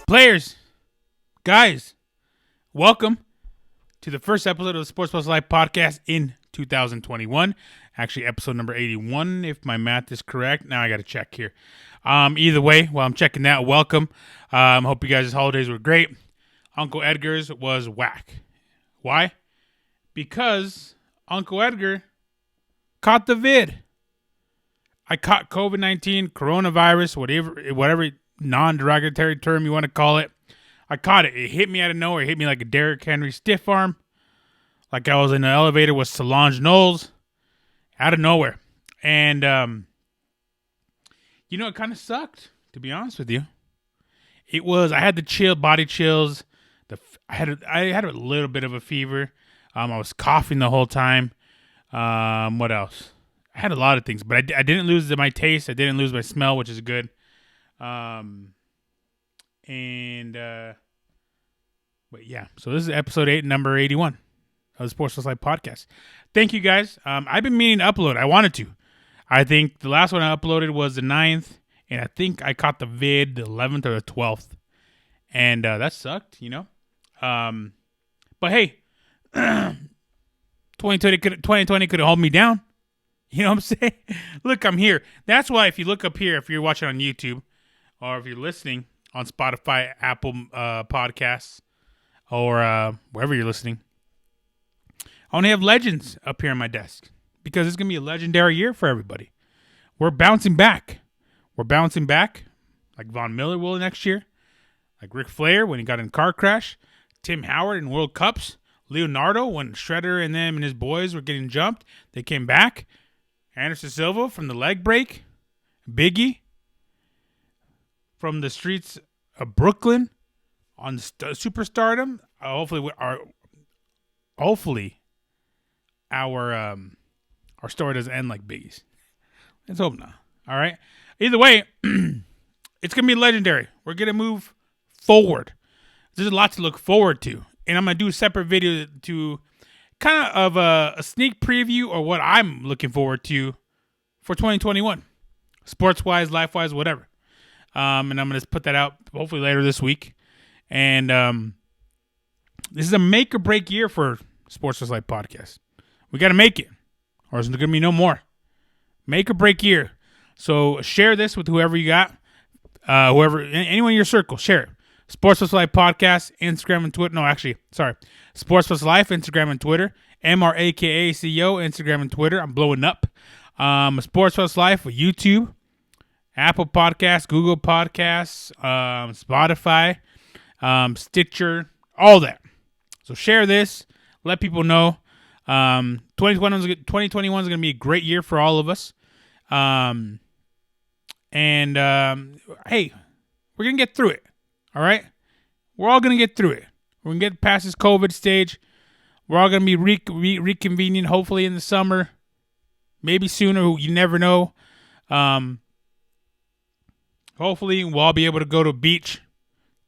Players, guys, welcome to the first episode of the Sports Plus Life podcast in 2021. Actually, episode number 81, if my math is correct. Now I got to check here. Either way, while I'm checking that, welcome. Hope you guys' holidays were great. Uncle Edgar's was whack. Why? Because Uncle Edgar caught the vid. I caught COVID-19, coronavirus, whatever non-derogatory term you want to call it. I caught it. It hit me out of nowhere. It hit me like a Derrick Henry stiff arm. Like I was in an elevator with Solange Knowles. Out of nowhere. And, it kind of sucked, to be honest with you. I had the body chills. I had a little bit of a fever. I was coughing the whole time. What else? I had a lot of things, but I didn't lose my taste. I didn't lose my smell, which is good. But yeah, so this is episode 8, number 81 of the Sports Plus Life podcast. Thank you guys. I've been meaning to upload. I wanted to. I think the last one I uploaded was the 9th, and I think I caught the vid the 11th or the 12th, and that sucked, But hey, 2020 could have held me down. You know what I'm saying? Look, I'm here. That's why if you look up here, if you're watching on YouTube or if you're listening on Spotify, Apple Podcasts, or wherever you're listening, I only have legends up here on my desk because it's going to be a legendary year for everybody. We're bouncing back. Like Von Miller will next year, like Ric Flair when he got in a car crash, Tim Howard in World Cups, Leonardo when Shredder and them and his boys were getting jumped, they came back. Anderson Silva from the leg break. Biggie from the streets of Brooklyn on superstardom. Hopefully our story doesn't end like Biggie's. Let's hope not. All right. Either way, it's gonna be legendary. We're gonna move forward. There's a lot to look forward to, and I'm gonna do a separate video to kind of a sneak preview or what I'm looking forward to for 2021, sports-wise, life-wise, whatever. And I'm going to put that out hopefully later this week. And this is a make-or-break year for Sports Plus Life podcast. We got to make it, or there's going to be no more. Make-or-break year. So share this with whoever you got, anyone in your circle, share it. Sports Plus Life podcast, Instagram and Twitter. No, actually, sorry. Sports Plus Life, Instagram and Twitter. MRAKACO, Instagram and Twitter. I'm blowing up. Sports Plus Life with YouTube, Apple Podcasts, Google Podcasts, Spotify, Stitcher, all that. So share this. Let people know. 2021 is going to be a great year for all of us. Hey, we're going to get through it. All right? We're all going to get through it. We're going to get past this COVID stage. We're all going to be reconvening hopefully in the summer. Maybe sooner. You never know. Hopefully we'll all be able to go to a beach.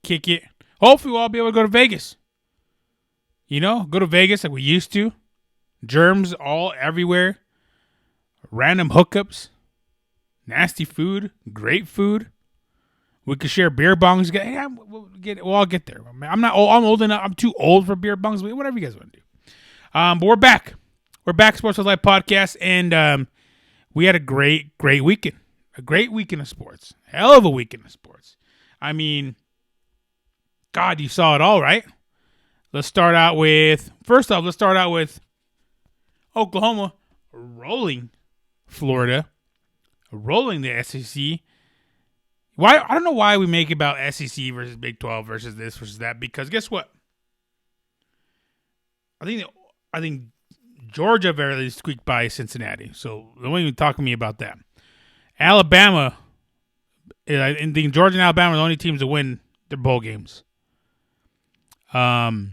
Kick it. Hopefully we'll all be able to go to Vegas. Go to Vegas like we used to. Germs all everywhere. Random hookups. Nasty food. Great food. We could share beer bongs. We'll all get there. I'm old enough. I'm too old for beer bongs. Whatever you guys want to do. But we're back. We're back, Sports Plus Life podcast, and we had a great weekend. A great weekend of sports. Hell of a weekend of sports. I mean, God, you saw it all, right? First off, let's start out with Oklahoma rolling Florida, rolling the SEC. I don't know why we make about SEC versus Big 12 versus this versus that, because guess what? I think Georgia barely squeaked by Cincinnati, so don't even talk to me about that. Alabama, I think Georgia and Alabama are the only teams to win their bowl games. Ohio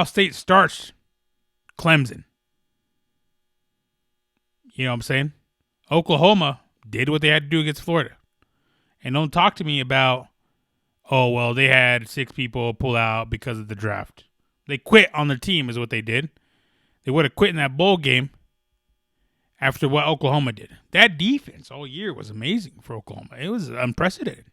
State starts Clemson. You know what I'm saying? Oklahoma did what they had to do against Florida. And don't talk to me about, they had 6 people pull out because of the draft. They quit on their team is what they did. They would have quit in that bowl game after what Oklahoma did. That defense all year was amazing for Oklahoma. It was unprecedented.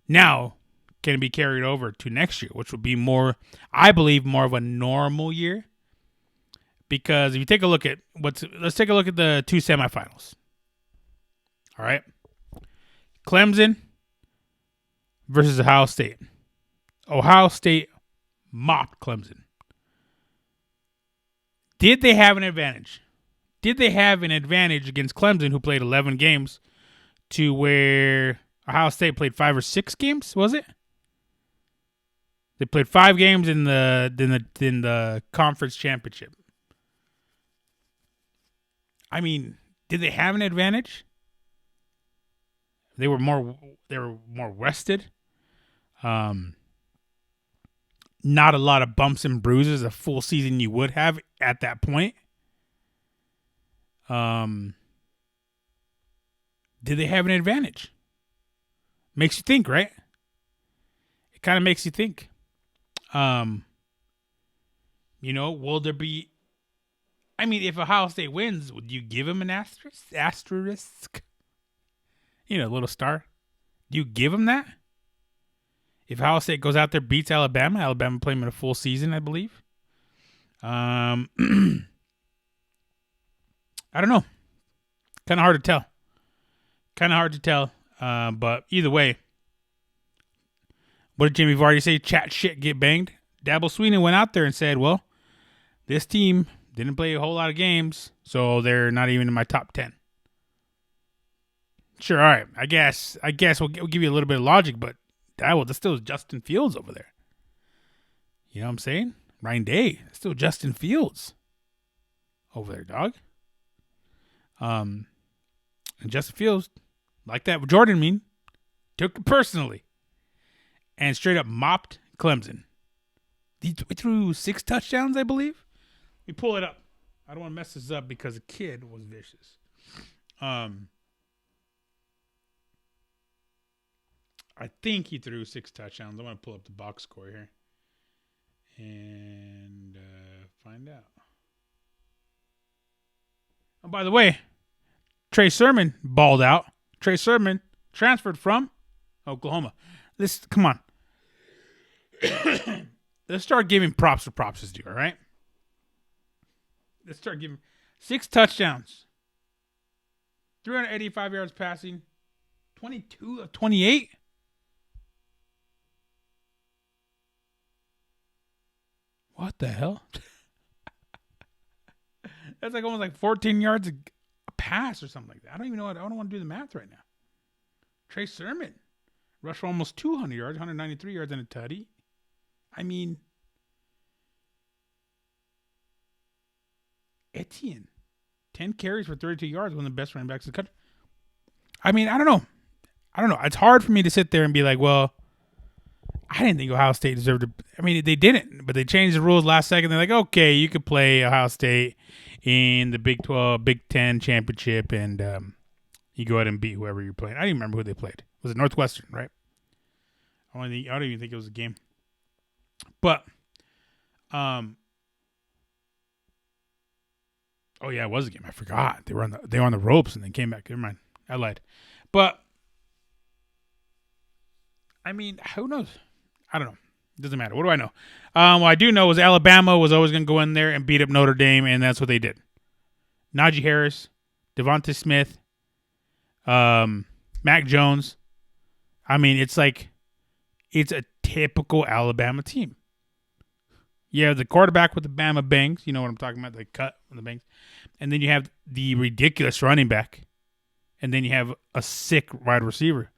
Now, can it be carried over to next year, which would be more, I believe, more of a normal year? Because if you take a look at let's take a look at the two semifinals. All right. Clemson versus Ohio State. Ohio State mopped Clemson. Did they have an advantage? Did they have an advantage against Clemson, who played 11 games, to where Ohio State played 5 or 6 games? Was it? They played 5 games in the conference championship. I mean, did they have an advantage? They were more rested. Not a lot of bumps and bruises a full season you would have at that point. Did they have an advantage? Makes you think, right? It kind of makes you think. Will there be... I mean, if Ohio State wins, would you give him an asterisk? A little star. Do you give him that? If Ohio State goes out there, beats Alabama played him in a full season, I believe. I don't know. Kind of hard to tell. But either way, what did Jimmy Vardy say? Chat shit, get banged. Dabo Swinney went out there and said, well, this team didn't play a whole lot of games, so they're not even in my top 10. Sure, all right. I guess we'll give you a little bit of logic, but that's still Justin Fields over there. You know what I'm saying? Ryan Day, that's still Justin Fields over there, dog. And Justin Fields, like that Jordan took it personally and straight up mopped Clemson. He threw 6 touchdowns, I believe. Let me pull it up. I don't want to mess this up because the kid was vicious. I think he threw 6 touchdowns. I'm going to pull up the box score here and find out. Oh, by the way, Trey Sermon balled out. Trey Sermon transferred from Oklahoma. Come on. Let's start giving props where props is due, all right? Let's start giving 6 touchdowns, 385 yards passing, 22 of 28. What the hell? That's like almost like 14 yards a pass or something like that. I don't even know. I don't want to do the math right now. Trey Sermon rushed for almost 200 yards, 193 yards and a tutty. I mean, Etienne, 10 carries for 32 yards, one of the best running backs in the country. I mean, I don't know. It's hard for me to sit there and be like, well, I didn't think Ohio State deserved to. I mean, they didn't, but they changed the rules last second. They're like, okay, you could play Ohio State in the Big 12, Big 10 championship, and you go ahead and beat whoever you're playing. I don't even remember who they played. Was it Northwestern, right? I don't even think it was a game. But, oh yeah, it was a game. I forgot. They were on the ropes and then came back. Never mind. I lied. But, I mean, who knows? I don't know. It doesn't matter. What do I know? What I do know is Alabama was always going to go in there and beat up Notre Dame, and that's what they did. Najee Harris, Devonta Smith, Mac Jones. I mean, it's a typical Alabama team. You have the quarterback with the Bama bangs. You know what I'm talking about, the cut on the bangs. And then you have the ridiculous running back. And then you have a sick wide receiver,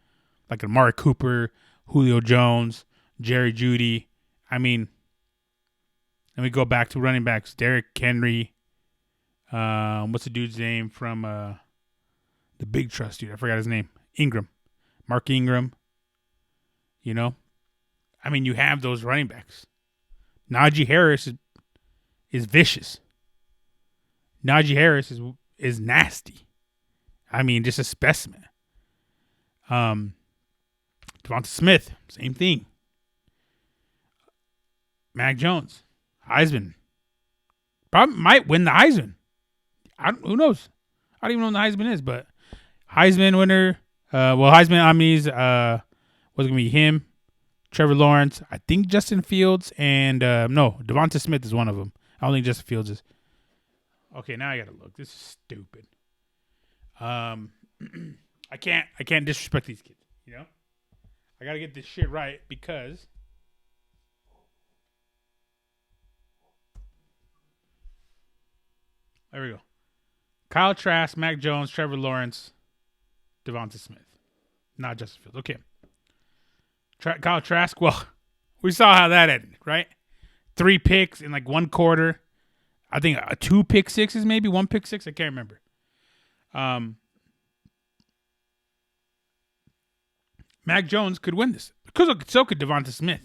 like Amari Cooper, Julio Jones, Jerry Jeudy. I mean, and we go back to running backs. Derrick Henry. What's the dude's name from the Big Trust dude? I forgot his name. Ingram. Mark Ingram. You know? I mean, you have those running backs. Najee Harris is vicious. Najee Harris is nasty. I mean, just a specimen. Devonta Smith, same thing. Mac Jones, Heisman. Probably might win the Heisman. Who knows? I don't even know what the Heisman is, but Heisman winner. Heisman nominees. was going to be him, Trevor Lawrence, I think Justin Fields, and no, Devonta Smith is one of them. I don't think Justin Fields is. Okay, now I got to look. This is stupid. I can't disrespect these kids, you know? I got to get this shit right because there we go. Kyle Trask, Mac Jones, Trevor Lawrence, Devonta Smith. Not Justin Fields. Okay. Kyle Trask, well, we saw how that ended, right? 3 picks in like one quarter. I think 2 pick sixes, maybe 1 pick six. I can't remember. Mac Jones could win this. So could Devonta Smith.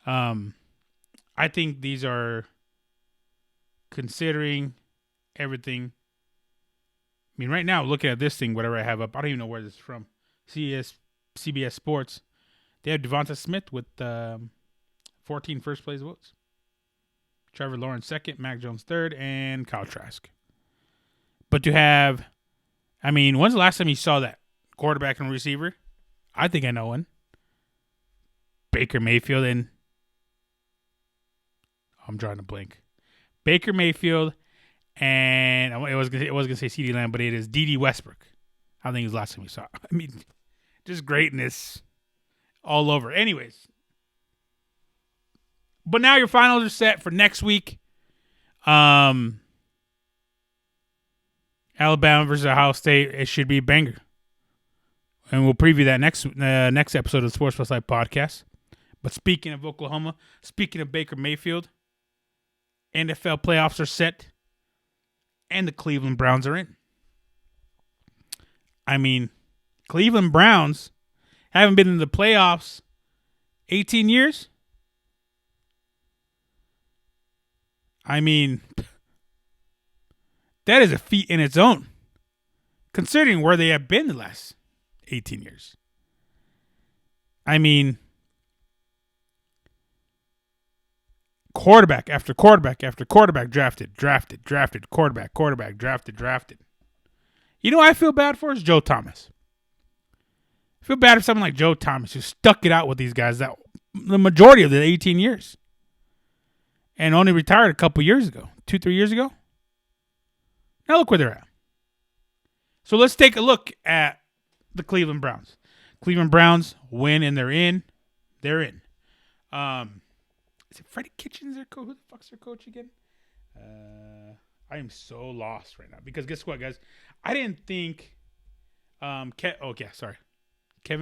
I think these are, considering everything. I mean, right now, looking at this thing, whatever I have up, I don't even know where this is from. CBS Sports. They have Devonta Smith with 14 first place votes. Trevor Lawrence second, Mac Jones third, and Kyle Trask. But to have, I mean, when's the last time you saw that? Quarterback and receiver? I think I know one. Baker Mayfield and I'm drawing a blank. Baker Mayfield and it was gonna say CeeDee Lamb, but it is D.D. Westbrook. I think it was the last time we saw. I mean, just greatness all over. Anyways, but now your finals are set for next week. Alabama versus Ohio State. It should be a banger. And we'll preview that next episode of the Sports Plus Life podcast. But speaking of Oklahoma, speaking of Baker Mayfield, NFL playoffs are set, and the Cleveland Browns are in. I mean, Cleveland Browns haven't been in the playoffs 18 years. I mean, that is a feat in its own, considering where they have been the last 18 years. I mean, quarterback after quarterback after quarterback drafted, quarterback, drafted. You know what I feel bad for is Joe Thomas. I feel bad for someone like Joe Thomas who stuck it out with these guys that the majority of the 18 years and only retired a couple years ago, 2-3 years ago. Now look where they're at. So let's take a look at the Cleveland Browns. Cleveland Browns win and they're in. They're in. Is it Freddie Kitchens their coach? Who the fuck's their coach again? I am so lost right now because guess what, guys? I didn't think. Kevin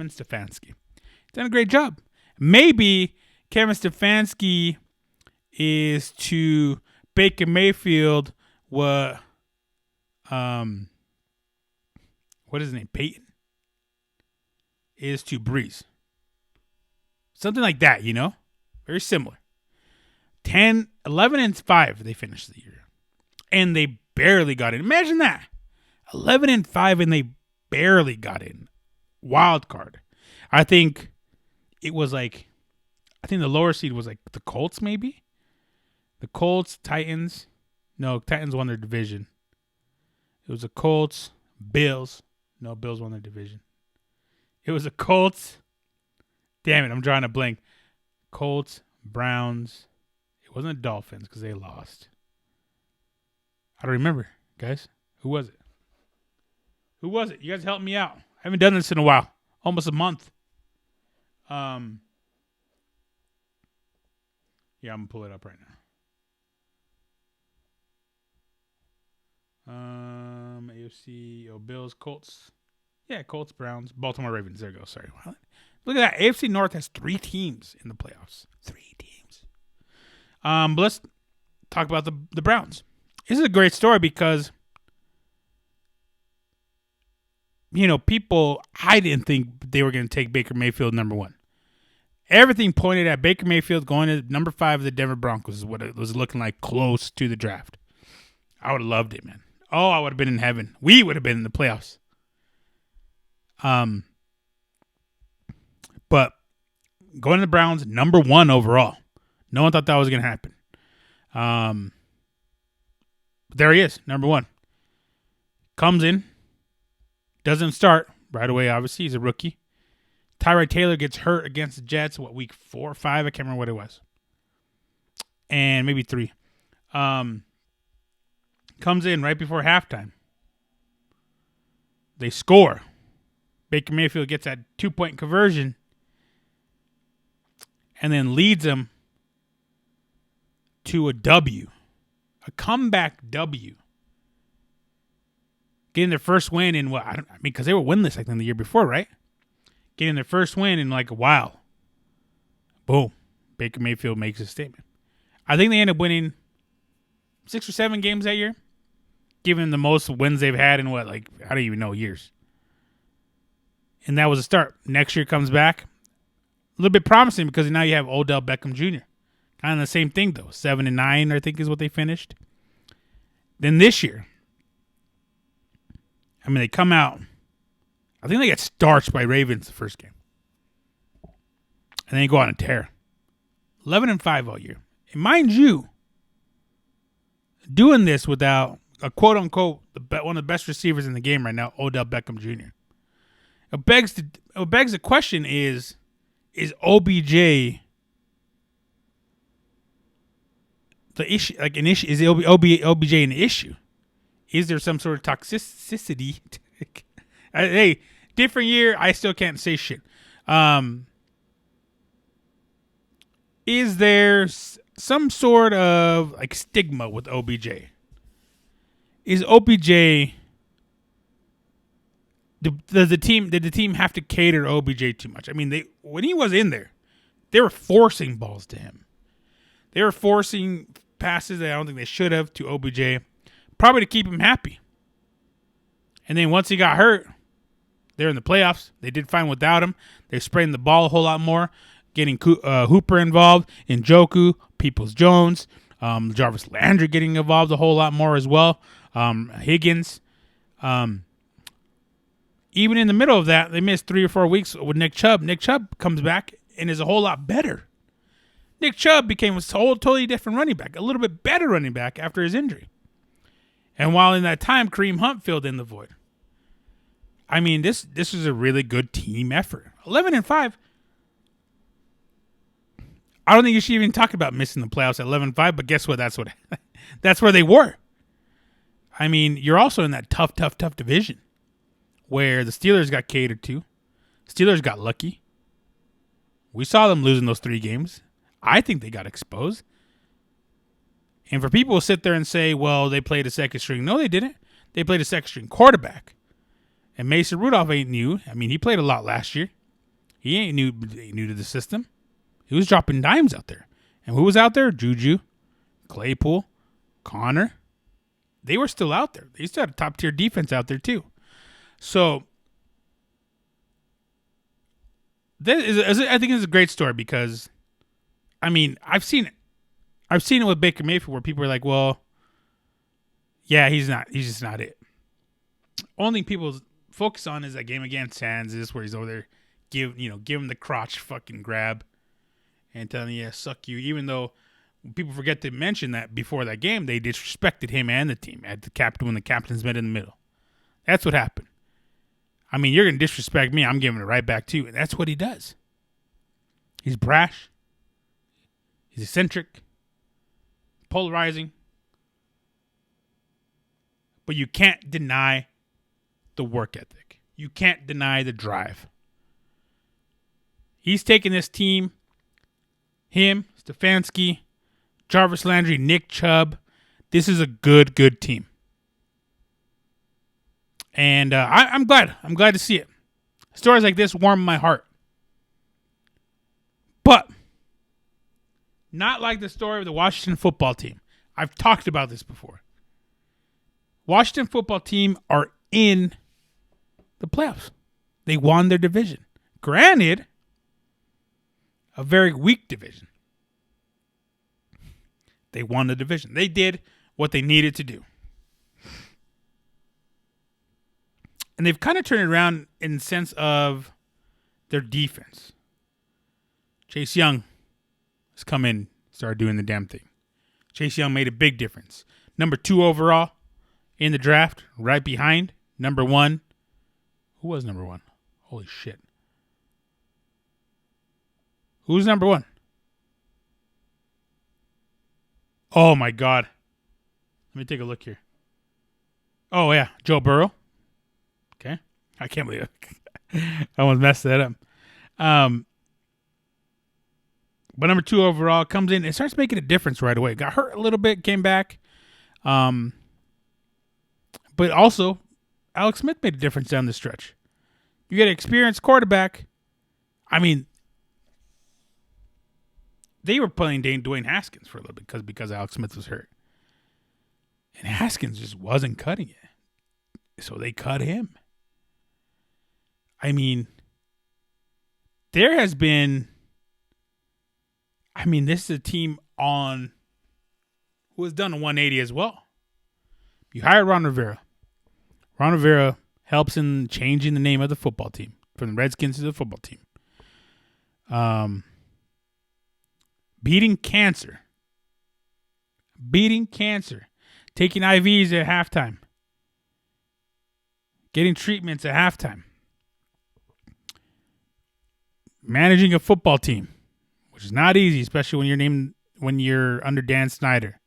Stefanski. He's done a great job. Maybe Kevin Stefanski is to Baker Mayfield what is his name? Peyton is to Breeze. Something like that, you know? Very similar. 11-5 they finished the year. And they barely got in. Imagine that. 11-5 and they barely got in. Wild card. I think it was like, the lower seed was like the Colts maybe? The Colts, Titans. No, Titans won their division. It was the Colts, Bills. No, Bills won their division. It was the Colts. Damn it, I'm drawing a blank. Colts, Browns. It wasn't the Dolphins because they lost. I don't remember, guys. Who was it? Who was it? You guys help me out. I haven't done this in a while. Almost a month. Yeah, I'm going to pull it up right now. AFC, Bills, Colts. Yeah, Colts, Browns, Baltimore Ravens. There you go. Sorry. Look at that. AFC North has 3 teams in the playoffs. 3 teams. But let's talk about the Browns. This is a great story because, you know, I didn't think they were going to take Baker Mayfield number 1. Everything pointed at Baker Mayfield going to number 5 of the Denver Broncos is what it was looking like close to the draft. I would have loved it, man. Oh, I would have been in heaven. We would have been in the playoffs. But going to the Browns, number 1 overall. No one thought that was going to happen. But there he is, number 1. Comes in. Doesn't start right away, obviously. He's a rookie. Tyrod Taylor gets hurt against the Jets. Week 4 or 5? I can't remember what it was. And maybe 3. Comes in right before halftime. They score. Baker Mayfield gets that 2-point conversion and then leads them to a W. A comeback W. Getting their first win in what? Because they were winless like the year before, right? Getting their first win in like a while. Boom. Baker Mayfield makes a statement. I think they end up winning 6 or 7 games that year. Given the most wins they've had in I don't even know, years. And that was a start. Next year comes back. A little bit promising because now you have Odell Beckham Jr. Kind of the same thing though. 7-9, I think, is what they finished. Then this year, they come out. I think they get starched by Ravens the first game. And then they go on a tear. 11-5 all year. And mind you, doing this without a quote-unquote one of the best receivers in the game right now, Odell Beckham Jr. It begs the question is OBJ the issue? Like an issue? Is OBJ an issue? Is there some sort of toxicity? Hey, different year. I still can't say shit. Is there some sort of stigma with OBJ? Is OBJ? Did the team have to cater to OBJ too much? When he was in there, they were forcing balls to him. They were forcing passes that I don't think they should have to OBJ, probably to keep him happy. And then once he got hurt, they're in the playoffs. They did fine without him. They're spraying the ball a whole lot more, getting Hooper involved, Njoku, Peoples-Jones, Jarvis Landry getting involved a whole lot more as well. Higgins. Even in the middle of that, they missed 3 or 4 weeks with Nick Chubb. Nick Chubb comes back and is a whole lot better. Nick Chubb became a totally different running back, a little bit better running back after his injury. And while in that time, Kareem Hunt filled in the void. This is a really good team effort. 11-5. I don't think you should even talk about missing the playoffs at 11-5, but guess what? That's where they were. You're also in that tough division where the Steelers got catered to. Steelers got lucky. We saw them losing those 3 games. I think they got exposed. And for people to sit there and say, well, they played a second string. No, they didn't. They played a second string quarterback. And Mason Rudolph ain't new. He played a lot last year. He ain't new to the system. He was dropping dimes out there. And who was out there? Juju, Claypool, Connor. They were still out there. They still had a top-tier defense out there, too. So, I think it's a great story because, I've seen it. I've seen it with Baker Mayfield where people are like, well, yeah, he's just not it. Only thing people focus on is that game against Kansas where he's over there, give him the crotch fucking grab and tell him, yeah, suck you. Even though people forget to mention that before that game, they disrespected him and the team at when the captains met in the middle. That's what happened. You're going to disrespect me. I'm giving it right back to you. And that's what he does. He's brash. He's eccentric. Polarizing. But you can't deny the work ethic. You can't deny the drive. He's taking this team, him, Stefanski, Jarvis Landry, Nick Chubb. This is a good team. And I'm glad. I'm glad to see it. Stories like this warm my heart. But not like the story of the Washington football team. I've talked about this before. Washington football team are in the playoffs. They won their division. Granted, a very weak division. They won the division. They did what they needed to do. And they've kind of turned it around in the sense of their defense. Chase Young has come in, started doing the damn thing. Chase Young made a big difference. Number 2 overall in the draft, right behind number 1. Who was number 1? Holy shit. Who's number one? Oh, my God. Let me take a look here. Oh, yeah. Joe Burrow. Okay. I can't believe it. I almost messed that up. But number 2 overall comes in and starts making a difference right away. Got hurt a little bit, came back. But also, Alex Smith made a difference down the stretch. You get an experienced quarterback. I mean, they were playing Dwayne Haskins for a little bit because Alex Smith was hurt. And Haskins just wasn't cutting it. So they cut him. I mean, there has been... I mean, this is a team who has done a 180 as well. You hired Ron Rivera. Ron Rivera helps in changing the name of the football team from the Redskins to the football team. Beating cancer. Taking IVs at halftime. Getting treatments at halftime. Managing a football team, which is not easy, especially when you're under Dan Snyder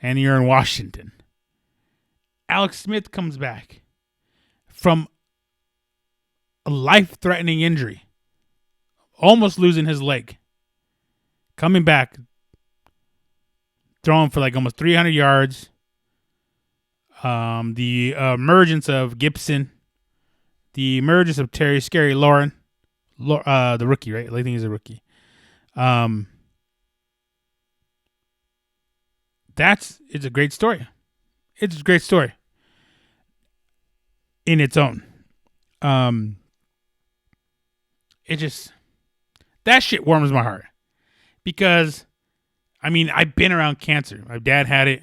and you're in Washington. Alex Smith comes back from a life-threatening injury, almost losing his leg. Coming back, throwing for like almost 300 yards. The emergence of Gibson, the emergence of Terry Scary Lauren, the rookie, right? I think he's a rookie. It's a great story. It's a great story in its own. That shit warms my heart because, I mean, I've been around cancer. My dad had it.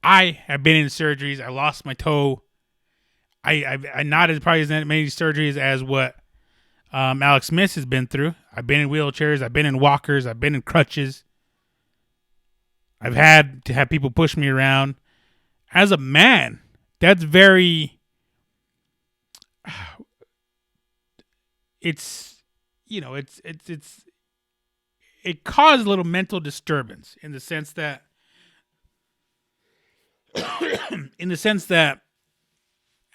I have been in surgeries. I lost my toe. I not as probably as many surgeries as what Alex Smith has been through. I've been in wheelchairs. I've been in walkers. I've been in crutches. I've had to have people push me around. As a man, that's very... It caused a little mental disturbance in the sense that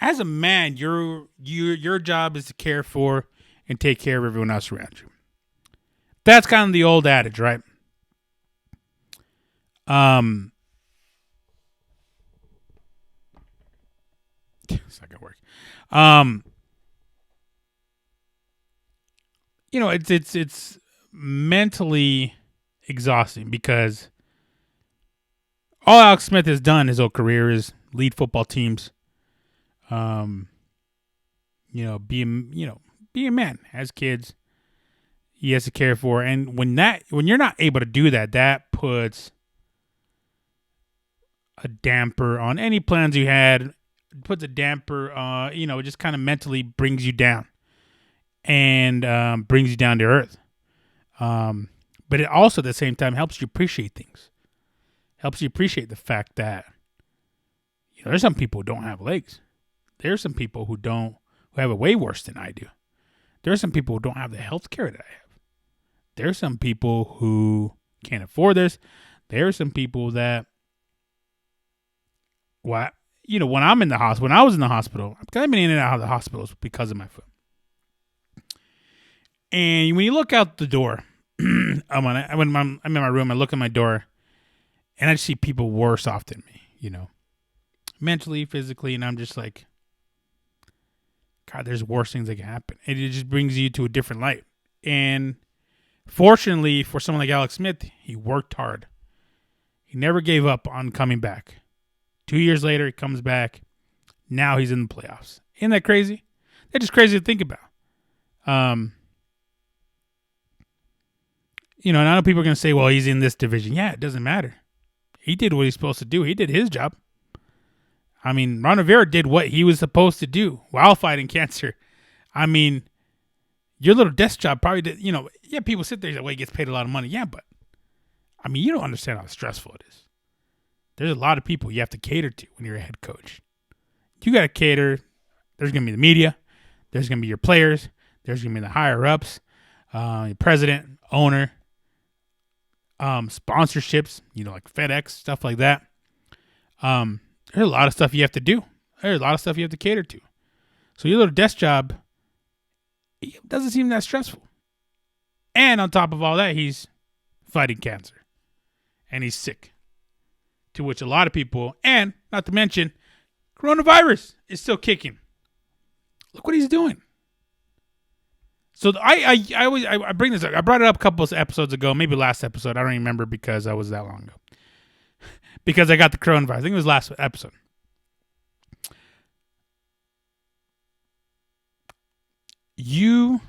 as a man, your job is to care for and take care of everyone else around you. That's kind of the old adage, right? It's not gonna work. It's mentally exhausting because all Alex Smith has done his whole career is lead football teams. Be a man, has kids he has to care for, and when you're not able to do that, that puts a damper on any plans you had. It puts a damper, it just kind of mentally brings you down and brings you down to earth. But it also at the same time helps you appreciate things. Helps you appreciate the fact that there's some people who don't have legs. There's some people who have it way worse than I do. There are some people who don't have the health care that I have. There are some people who can't afford this. There are some people that, when I was in the hospital, I've been in and out of the hospitals because of my foot. And when you look out the door, I'm in my room, I look at my door, and I just see people worse off than me, mentally, physically, and I'm just like, God, there's worse things that can happen. And it just brings you to a different light. And fortunately for someone like Alex Smith, he worked hard. He never gave up on coming back. 2 years later, he comes back. Now he's in the playoffs. Isn't that crazy? That's just crazy to think about. And I know people are going to say, well, he's in this division. Yeah, it doesn't matter. He did what he's supposed to do. He did his job. I mean, Ron Rivera did what he was supposed to do while fighting cancer. I mean, your little desk job probably did, people sit there and say, well, he gets paid a lot of money. Yeah, but, I mean, you don't understand how stressful it is. There's a lot of people you have to cater to when you're a head coach. You got to cater. There's going to be the media. There's going to be your players. There's going to be the higher-ups. president, owner, sponsorships, like FedEx, stuff like that. There's a lot of stuff you have to do. There's a lot of stuff you have to cater to. So your little desk job, it doesn't seem that stressful. And on top of all that, he's fighting cancer. And he's sick. To which a lot of people, and not to mention, coronavirus is still kicking. Look what he's doing. So I bring this up. I brought it up a couple of episodes ago, maybe last episode. I don't even remember because I was that long ago. Because I got the coronavirus. I think it was last episode. You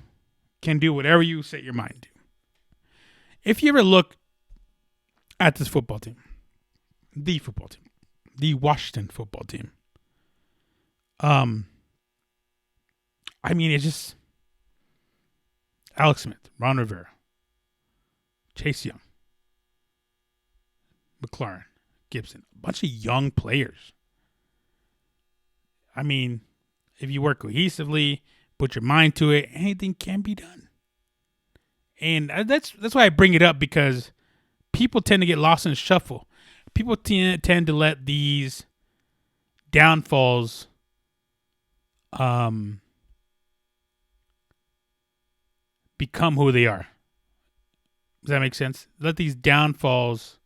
can do whatever you set your mind to. If you ever look at this football team, the Washington football team, it's just Alex Smith, Ron Rivera, Chase Young, McLaurin, Gibson, a bunch of young players. If you work cohesively, put your mind to it, anything can be done. And that's why I bring it up, because people tend to get lost in the shuffle. People tend to let these downfalls become who they are. Does that make sense? Let these downfalls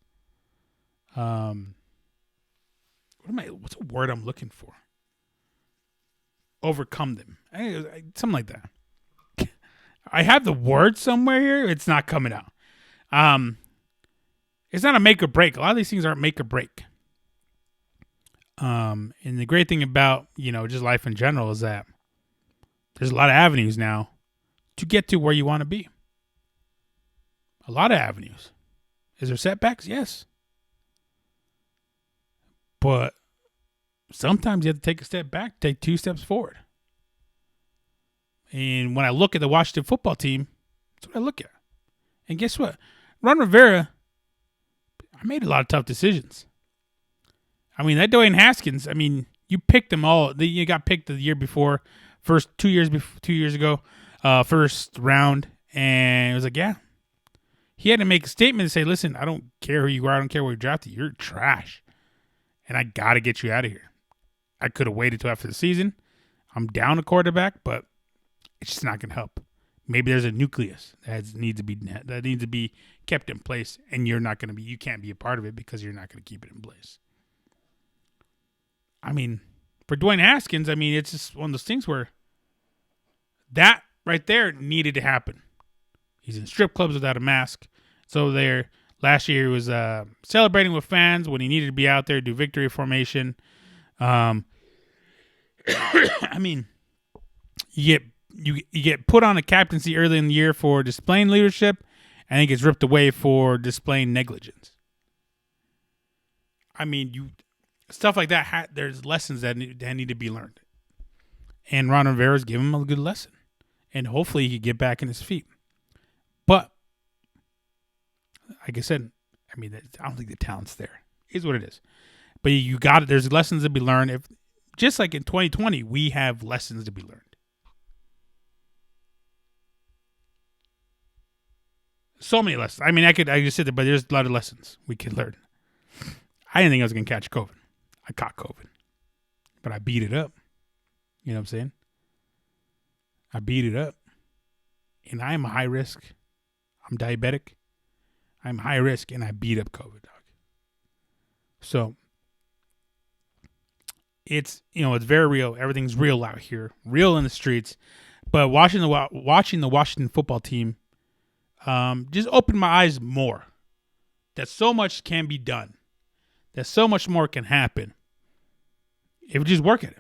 what's a word I'm looking for? Overcome them. Something like that. I have the word somewhere here. It's not coming out. It's not a make or break. A lot of these things aren't make or break. And the great thing about, just life in general is that there's a lot of avenues now to get to where you want to be. A lot of avenues. Is there setbacks? Yes. But sometimes you have to take a step back, take 2 steps forward. And when I look at the Washington football team, that's what I look at. And guess what? Ron Rivera, I made a lot of tough decisions. That Dwayne Haskins, you picked them all. You got picked the year before, 2 years ago, first round. And it was like, yeah. He had to make a statement and say, listen, I don't care who you are. I don't care where you're drafted. You're trash. And I got to get you out of here. I could have waited till after the season. I'm down a quarterback, but it's just not going to help. Maybe there's a nucleus that needs to be kept in place, and you can't be a part of it because you're not going to keep it in place. For Dwayne Haskins, it's just one of those things where that right there needed to happen. He's in strip clubs without a mask. So there, last year he was celebrating with fans when he needed to be out there, do victory formation. You get put on a captaincy early in the year for displaying leadership, and it gets ripped away for displaying negligence. Stuff like that. There's lessons that need to be learned, and Ron Rivera's giving him a good lesson, and hopefully he can get back in his feet. But like I said, I don't think the talent's there. Is what it is. But you got it. There's lessons to be learned. Just like in 2020, we have lessons to be learned. So many lessons. I just sit there, but there's a lot of lessons we could learn. I didn't think I was going to catch COVID. I caught COVID. But I beat it up. You know what I'm saying? I beat it up. And I am a high risk. I'm diabetic. I'm high risk, and I beat up COVID, dog. So, it's very real. Everything's real out here. Real in the streets. But watching the Washington football team just opened my eyes more. That so much can be done. That so much more can happen if we just work at it.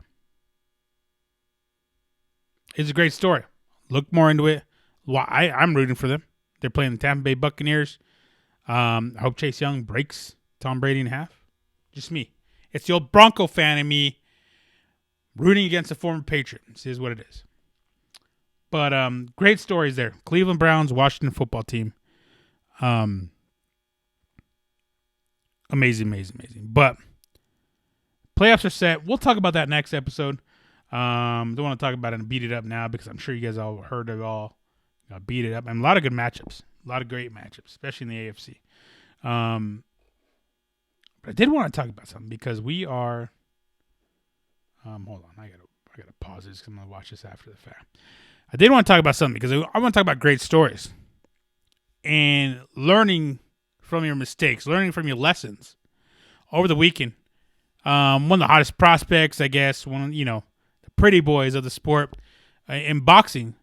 It's a great story. Look more into it. I'm rooting for them. They're playing the Tampa Bay Buccaneers. I hope Chase Young breaks Tom Brady in half. Just me. It's the old Bronco fan in me rooting against a former Patriot. This is what it is. But great stories there. Cleveland Browns, Washington football team. Amazing. But playoffs are set. We'll talk about that next episode. Don't want to talk about it and beat it up now because I'm sure you guys all heard it all Got beat it up. And a lot of good matchups. A lot of great matchups, especially in the AFC. But I did want to talk about something because we are. Hold on, I gotta pause this because I'm gonna watch this after the fact. I did want to talk about something because I want to talk about great stories and learning from your mistakes, learning from your lessons over the weekend. One of the hottest prospects, I guess, the pretty boys of the sport in boxing.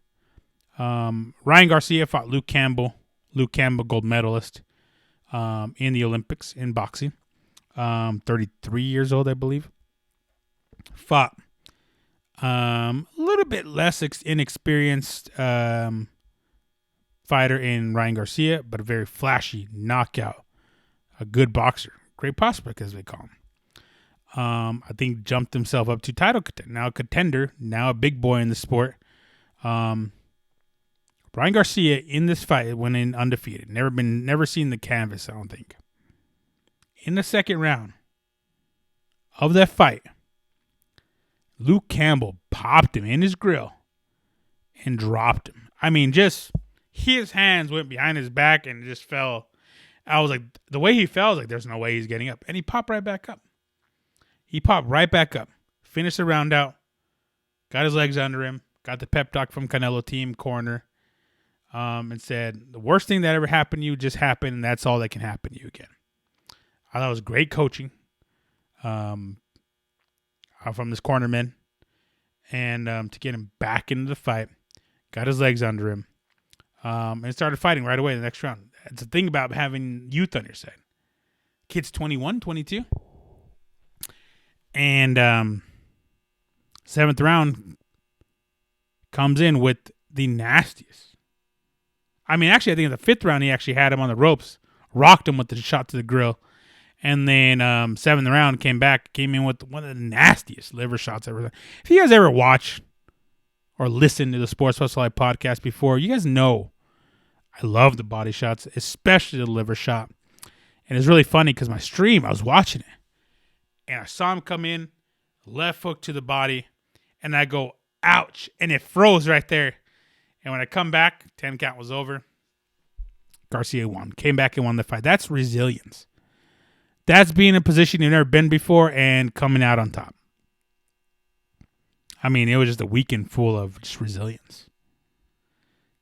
Ryan Garcia fought Luke Campbell. Luke Campbell, gold medalist in the Olympics in boxing. 33 years old, I believe. Fought a little bit less inexperienced fighter in Ryan Garcia, but a very flashy knockout, a good boxer, great prospect as they call him. I think jumped himself up to title contender, now a big boy in the sport. Ryan Garcia in this fight went in undefeated, never seen the canvas, I don't think. In the second round of that fight, Luke Campbell popped him in his grill and dropped him. I mean, just his hands went behind his back and just fell. I was like, the way he fell, I was like, there's no way he's getting up. And he popped right back up. Finished the round out. Got his legs under him. Got the pep talk from Canelo team corner. And said, the worst thing that ever happened to you just happened, and that's all that can happen to you again. I thought it was great coaching. From this cornerman, and to get him back into the fight, got his legs under him, and started fighting right away in the next round. It's the thing about having youth on your side. Kid's 21, 22. And seventh round comes in with the nastiest. I mean, actually, I think in the fifth round, he actually had him on the ropes, rocked him with the shot to the grill. And then seventh round came in with one of the nastiest liver shots ever. If you guys ever watch or listen to the Sports Hustle Live podcast before, you guys know I love the body shots, especially the liver shot. And it's really funny because my stream, I was watching it. And I saw him come in, left hook to the body, and I go, ouch. And it froze right there. And when I come back, 10 count was over. Garcia won. Came back and won the fight. That's resilience. That's being in a position you've never been before and coming out on top. I mean, it was just a weekend full of just resilience.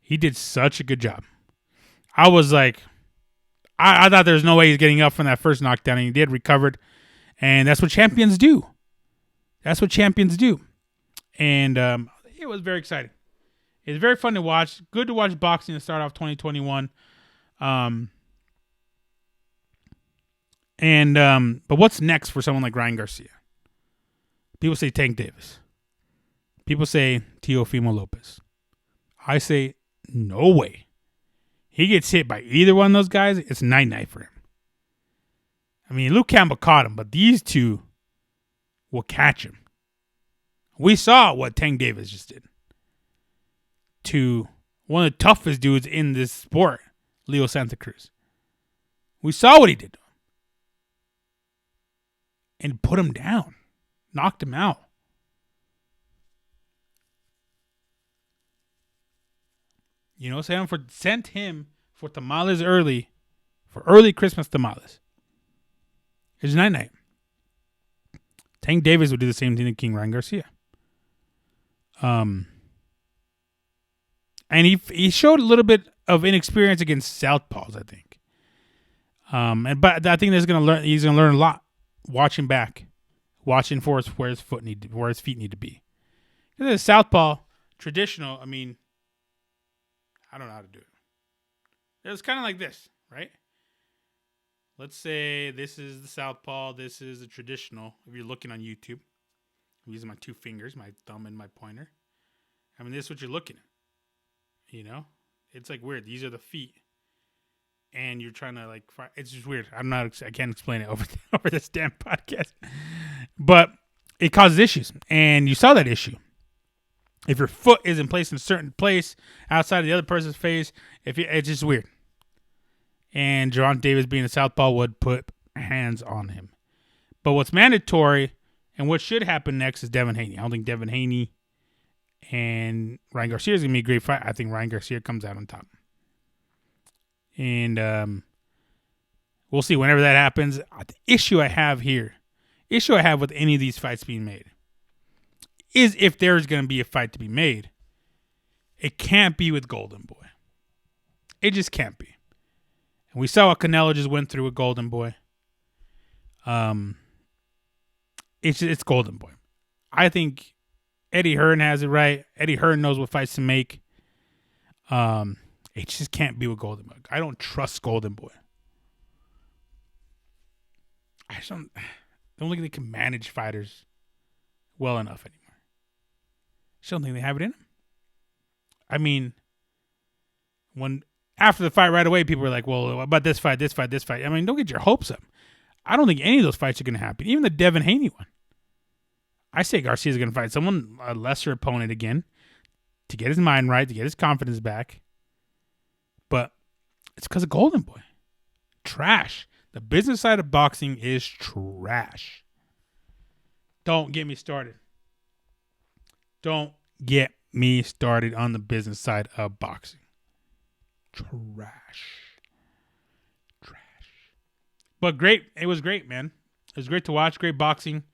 He did such a good job. I was like, I thought there was no way he's getting up from that first knockdown, and he did, recovered. And that's what champions do. And it was very exciting. It was very fun to watch. Good to watch boxing to start off 2021. But what's next for someone like Ryan Garcia? People say Tank Davis. People say Teofimo Lopez. I say no way. He gets hit by either one of those guys, it's night-night for him. I mean, Luke Campbell caught him, but these two will catch him. We saw what Tank Davis just did to one of the toughest dudes in this sport, Leo Santa Cruz. We saw what he did to him. And put him down. Knocked him out. You know, sent him for tamales early. For early Christmas tamales. It's night-night. Tank Davis would do the same thing to King Ryan Garcia. And he showed a little bit of inexperience against southpaws, I think. But I think he's gonna learn a lot. Watching back, watching for where his feet need to be. Because the southpaw, traditional, I mean, I don't know how to do it. It was kind of like this, right? Let's say this is the southpaw, this is the traditional. If you're looking on YouTube, I'm using my two fingers, my thumb and my pointer. I mean, this is what you're looking at. You know? It's like weird. These are the feet. And you're trying to it's just weird. I can't explain it over this damn podcast. But it causes issues. And you saw that issue. If your foot isn't placed in a certain place outside of the other person's face, it's just weird. And Gervonta Davis being a southpaw would put hands on him. But what's mandatory and what should happen next is Devin Haney. I don't think Devin Haney And Ryan Garcia is going to be a great fight. I think Ryan Garcia comes out on top. And we'll see whenever that happens. The issue I have with any of these fights being made is if there's going to be a fight to be made, it can't be with Golden Boy. It just can't be. And we saw what Canelo just went through with Golden Boy. It's Golden Boy. I think Eddie Hearn has it right. Eddie Hearn knows what fights to make. It just can't be with Golden Boy. I don't trust Golden Boy. I don't think they can manage fighters well enough anymore. I just don't think they have it in them. I mean, when after the fight right away, people were like, well, what about this fight. I mean, don't get your hopes up. I don't think any of those fights are going to happen. Even the Devin Haney one. I say Garcia's going to fight someone, a lesser opponent again, to get his mind right, to get his confidence back. But it's because of Golden Boy. Trash. The business side of boxing is trash. Don't get me started. Don't get me started on the business side of boxing. Trash. But great. It was great, man. It was great to watch. Great boxing.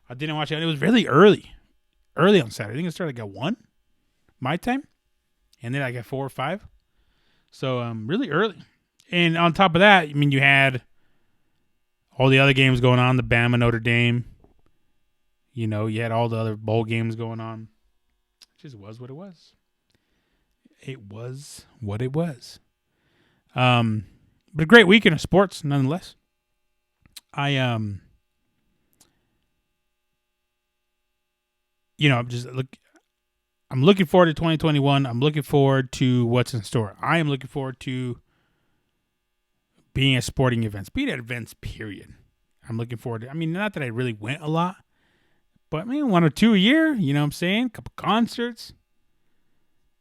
I didn't watch it. It was really early on Saturday. I think it started like at 1 my time. And then I got 4 or 5. So really early. And on top of that, I mean, you had all the other games going on, the Bama Notre Dame. You know, you had all the other bowl games going on. It just was what it was. It was what it was. But a great weekend of sports, nonetheless. I'm looking forward to 2021. I'm looking forward to what's in store. I am looking forward to being at sporting events, being at events, period. I'm looking forward to, I mean, not that I really went a lot, but I mean, 1 or 2 a year, you know what I'm saying? A couple concerts.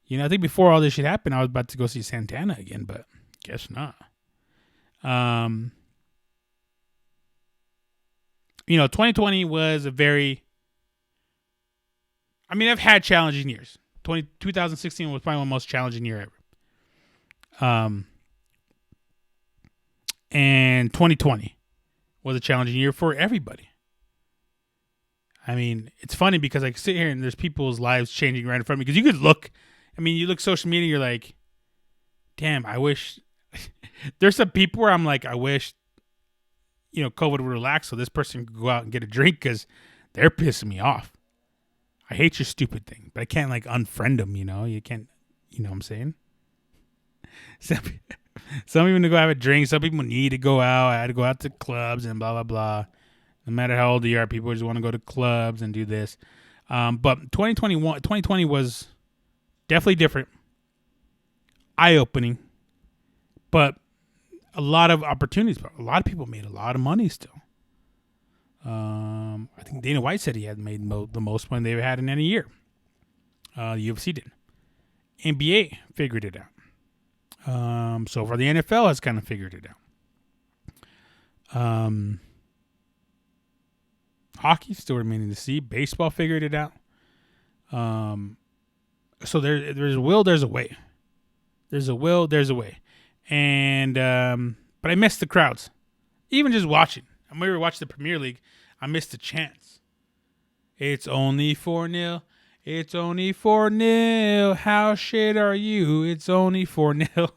You know, I think before all this shit happened, I was about to go see Santana again, but guess not. 2020 was a very, I mean, I've had challenging years. 2016 was probably my most challenging year ever. And 2020 was a challenging year for everybody. I mean, it's funny because I sit here and there's people's lives changing right in front of me. Because you could look, you look social media, you're like, damn, I wish. There's some people where I'm like, I wish, COVID would relax so this person could go out and get a drink because they're pissing me off. I hate your stupid thing, but I can't unfriend them, You can't, you know what I'm saying? Some people need to go have a drink. Some people need to go out. I had to go out to clubs and blah, blah, blah. No matter how old you are, people just want to go to clubs and do this. But 2020 was definitely different. Eye-opening. But a lot of opportunities. A lot of people made a lot of money still. I think Dana White said he had made the most money they've had in any year. The UFC did. NBA figured it out. So far the NFL has kind of figured it out. Hockey still remaining to see. Baseball figured it out. So there's a will, there's a way. There's a will, there's a way. And but I missed the crowds. Even just watching. I remember watching the Premier League. I missed the chants. It's only 4-0. It's only 4-0. How shit are you? It's only 4-0.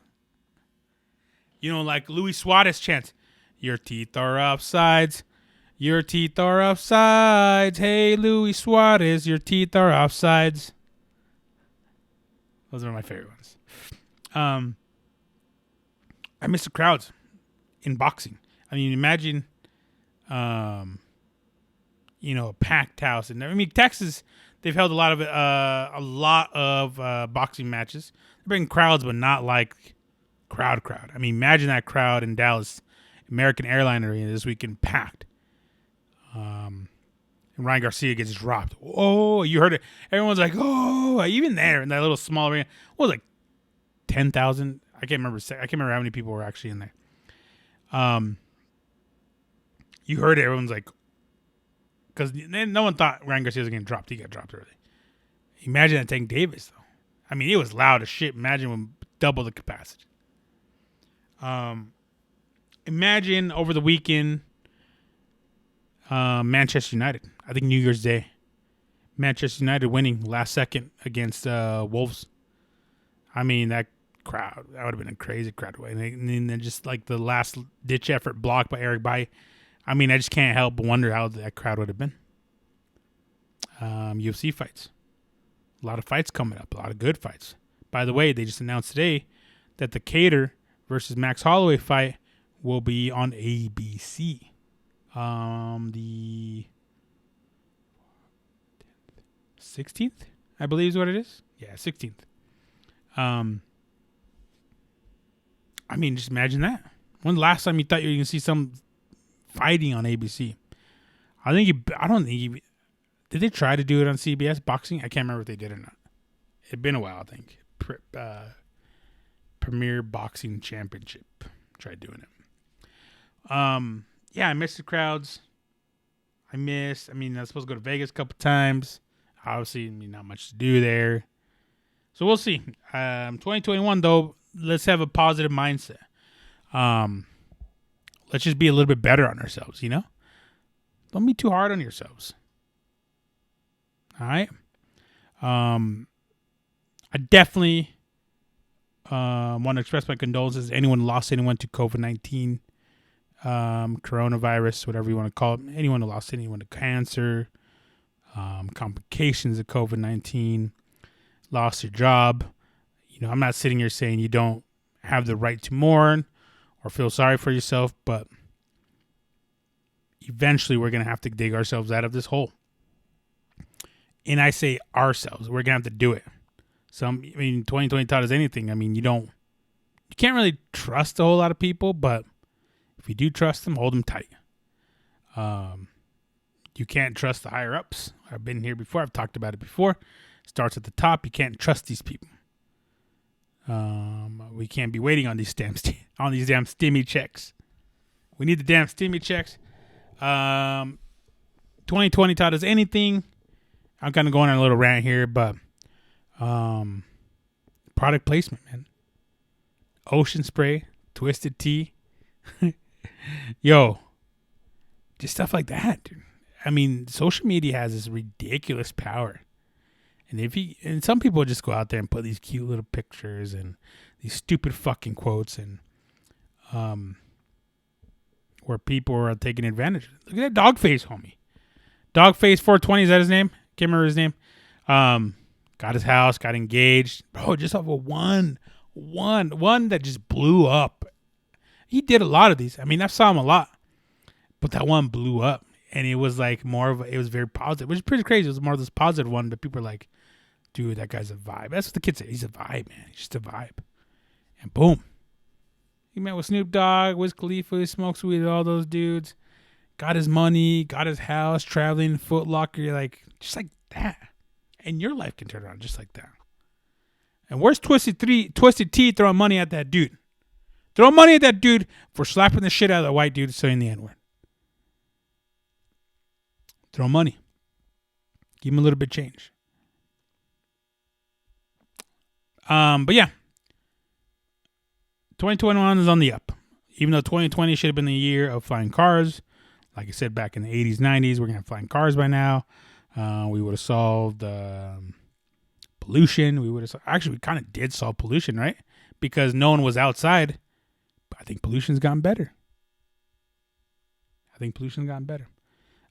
Like Luis Suarez chants. Your teeth are offsides. Your teeth are offsides. Hey, Luis Suarez, your teeth are offsides. Those are my favorite ones. I miss the crowds in boxing. I mean, imagine, a packed house. And Texas, they've held a lot of boxing matches. They bring crowds, but not like crowd. I mean, imagine that crowd in Dallas, American Airlines Arena this weekend packed. And Ryan Garcia gets dropped. Oh, you heard it. Everyone's like, oh, even there in that little small arena. What was it, like 10,000? I can't remember how many people were actually in there. You heard it. Everyone's like, because no one thought Ryan Garcia was getting dropped. He got dropped early. Imagine at Tank Davis, though. I mean, it was loud as shit. Imagine when double the capacity. Imagine over the weekend, Manchester United. I think New Year's Day. Manchester United winning last second against Wolves. I mean, that crowd, that would have been a crazy crowd. And then just like the last ditch effort blocked by Eric Bailly. I mean, I just can't help but wonder how that crowd would have been. UFC fights. A lot of fights coming up. A lot of good fights. By the way, they just announced today that the Cater versus Max Holloway fight will be on ABC. The 16th, I believe is what it is. Yeah, 16th. I mean, just imagine that. When the last time you thought you were going to see some fighting on ABC? I don't think did they try to do it on CBS boxing? I can't remember if they did or not. It'd been a while, I think. Premier Boxing Championship. Tried doing it. Yeah, I missed the crowds. I was supposed to go to Vegas a couple times. Obviously, not much to do there. So we'll see. 2021, though, let's have a positive mindset. Let's just be a little bit better on ourselves, Don't be too hard on yourselves. All right? I definitely want to express my condolences to anyone who lost anyone to COVID-19, coronavirus, whatever you want to call it. Anyone who lost anyone to cancer, complications of COVID-19, lost your job. I'm not sitting here saying you don't have the right to mourn or feel sorry for yourself, but eventually we're going to have to dig ourselves out of this hole. And I say ourselves. We're going to have to do it. 2020 taught us anything. You can't really trust a whole lot of people, but if you do trust them, hold them tight. You can't trust the higher ups. I've been here before. I've talked about it before. Starts at the top. You can't trust these people. We can't be waiting on these damn stimmy checks. We need the damn stimmy checks. 2020 taught us anything. I'm kind of going on a little rant here, but product placement, man. Ocean Spray, Twisted Tea. Yo, just stuff like that, dude. Social media has this ridiculous power. And some people just go out there and put these cute little pictures and these stupid fucking quotes and where people are taking advantage. Look at that Dogface, homie. Dogface 420, is that his name? Can't remember his name. Got his house, got engaged. Bro, just off of one that just blew up. He did a lot of these. I saw him a lot. But that one blew up. And it was like it was very positive, which is pretty crazy. It was more of this positive one, but people are like, dude, that guy's a vibe. That's what the kids say. He's a vibe, man. He's just a vibe. And boom. He met with Snoop Dogg, Wiz Khalifa, he smokes weed with all those dudes. Got his money, got his house, traveling, Foot Locker, just like that. And your life can turn around just like that. And where's Twisted Tea throwing money at that dude? Throwing money at that dude for slapping the shit out of the white dude saying the N-word. Throw money. Give him a little bit of change. But yeah. 2021 is on the up. Even though 2020 should have been the year of flying cars. Like I said, back in the 80s, 90s, we're going to have flying cars by now. We would have solved pollution. Actually, we kind of did solve pollution, right? Because no one was outside. But I think pollution's gotten better.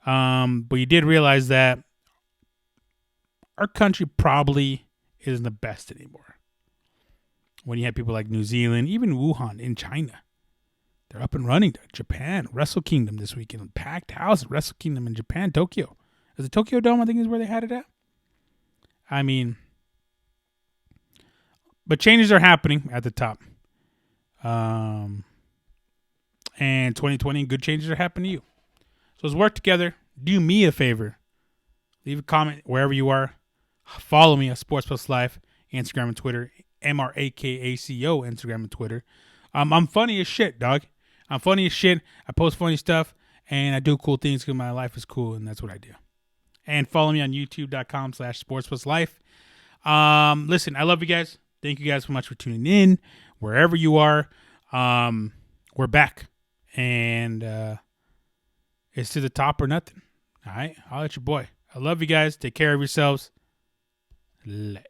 But you did realize that our country probably isn't the best anymore. When you have people like New Zealand, even Wuhan in China, they're up and running. Japan, Wrestle Kingdom this weekend, packed house at Wrestle Kingdom in Japan, Tokyo. Is it Tokyo Dome? I think is where they had it at. But changes are happening at the top. And 2020, good changes are happening to you. So let's work together. Do me a favor. Leave a comment wherever you are. Follow me at Sports Plus Life, Instagram and Twitter. MRAKACO, Instagram and Twitter. I'm funny as shit, dog. I'm funny as shit. I post funny stuff, and I do cool things because my life is cool, and that's what I do. and follow me on youtube.com/sportspluslife. Listen, I love you guys. Thank you guys so much for tuning in wherever you are. We're back, and it's to the top or nothing. All right, I'll let your boy. I love you guys. Take care of yourselves. Let.